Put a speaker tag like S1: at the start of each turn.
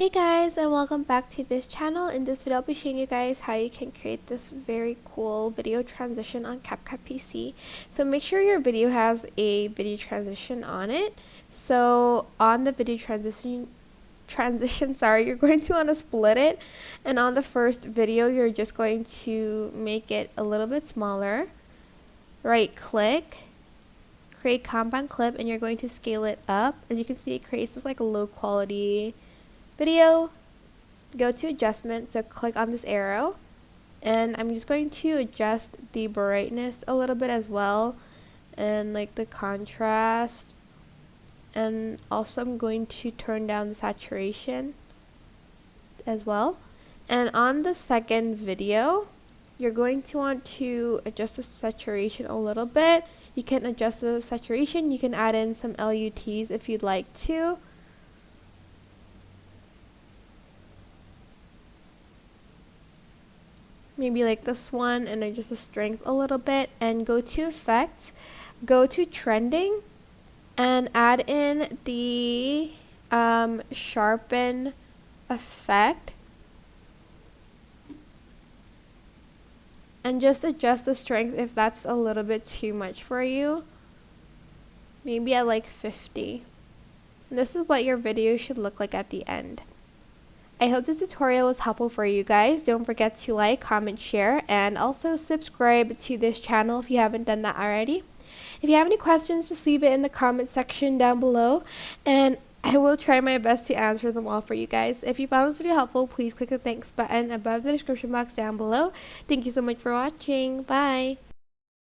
S1: Hey guys, and welcome back to this channel. In this video I'll be showing you guys how you can create this very cool video transition on CapCut PC. So make sure your video has a video transition on it. So on the video transition, you're going to want to split it, and on the first video you're just going to make it a little bit smaller. Right click, create compound clip, and you're going to scale it up. As you can see, it creates this like low quality video. Go to adjustment, so click on this arrow, and I'm just going to adjust the brightness a little bit as well, and like the contrast, and also I'm going to turn down the saturation as well. And on the second video you're going to want to adjust the saturation a little bit. You can adjust the saturation, you can add in some LUTs if you'd like to. Maybe like this one, and adjust the strength a little bit, and go to effects, go to trending, and add in the sharpen effect, and just adjust the strength if that's a little bit too much for you, maybe at like 50. And this is what your video should look like at the end. I hope this tutorial was helpful for you guys. Don't forget to like, comment, share, and also subscribe to this channel if you haven't done that already. If you have any questions, just leave it in the comment section down below, and I will try my best to answer them all for you guys. If you found this video helpful, please click the thanks button above the description box down below. Thank you so much for watching. Bye!